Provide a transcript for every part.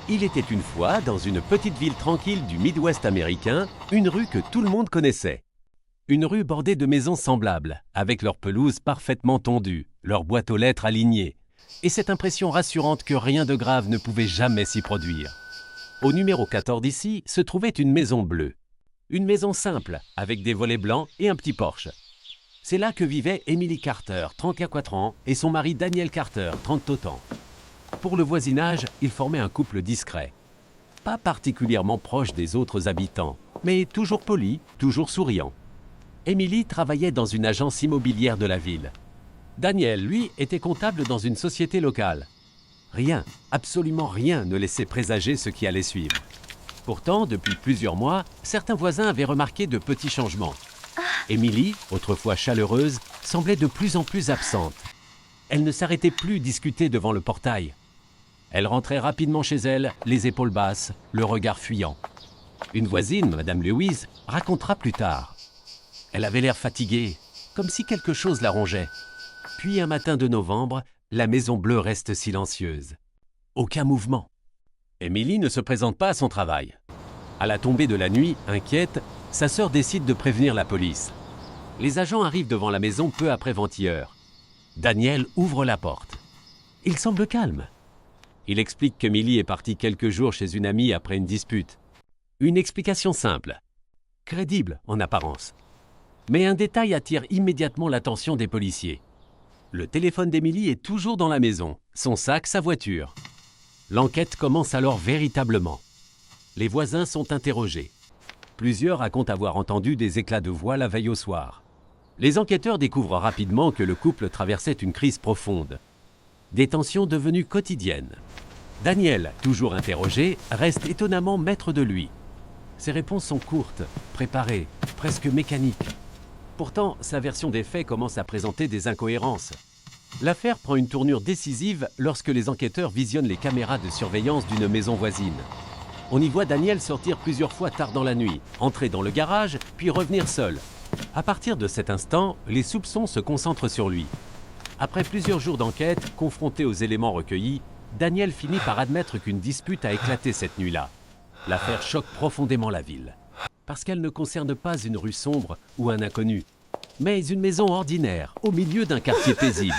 Il était une fois, dans une petite ville tranquille du Midwest américain, une rue que tout le monde connaissait. Une rue bordée de maisons semblables, avec leurs pelouses parfaitement tondues, leurs boîtes aux lettres alignées, et cette impression rassurante que rien de grave ne pouvait jamais s'y produire. Au numéro 14 d'ici se trouvait une maison bleue. Une maison simple, avec des volets blancs et un petit porche. C'est là que vivaient Emily Carter, 34 ans, et son mari Daniel Carter, 30 ans. Pour le voisinage, ils formaient un couple discret. Pas particulièrement proche des autres habitants, mais toujours poli, toujours souriant. Emily travaillait dans une agence immobilière de la ville. Daniel, lui, était comptable dans une société locale. Rien, absolument rien ne laissait présager ce qui allait suivre. Pourtant, depuis plusieurs mois, certains voisins avaient remarqué de petits changements. Emily, autrefois chaleureuse, semblait de plus en plus absente. Elle ne s'arrêtait plus discuter devant le portail. Elle rentrait rapidement chez elle, les épaules basses, le regard fuyant. Une voisine, Madame Lewis, racontera plus tard. Elle avait l'air fatiguée, comme si quelque chose la rongeait. Puis un matin de novembre, la maison bleue reste silencieuse. Aucun mouvement. Emily ne se présente pas à son travail. À la tombée de la nuit, inquiète, sa sœur décide de prévenir la police. Les agents arrivent devant la maison peu après 20h. Daniel ouvre la porte. Il semble calme. Il explique qu'Emily est partie quelques jours chez une amie après une dispute. Une explication simple, crédible en apparence. Mais un détail attire immédiatement l'attention des policiers. Le téléphone d'Emily est toujours dans la maison, son sac, sa voiture. L'enquête commence alors véritablement. Les voisins sont interrogés. Plusieurs racontent avoir entendu des éclats de voix la veille au soir. Les enquêteurs découvrent rapidement que le couple traversait une crise profonde. Des tensions devenues quotidiennes. Daniel, toujours interrogé, reste étonnamment maître de lui. Ses réponses sont courtes, préparées, presque mécaniques. Pourtant, sa version des faits commence à présenter des incohérences. L'affaire prend une tournure décisive lorsque les enquêteurs visionnent les caméras de surveillance d'une maison voisine. On y voit Daniel sortir plusieurs fois tard dans la nuit, entrer dans le garage, puis revenir seul. À partir de cet instant, les soupçons se concentrent sur lui. Après plusieurs jours d'enquête, confronté aux éléments recueillis, Daniel finit par admettre qu'une dispute a éclaté cette nuit-là. L'affaire choque profondément la ville, parce qu'elle ne concerne pas une rue sombre ou un inconnu, mais une maison ordinaire, au milieu d'un quartier paisible.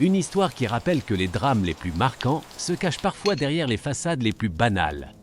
Une histoire qui rappelle que les drames les plus marquants se cachent parfois derrière les façades les plus banales.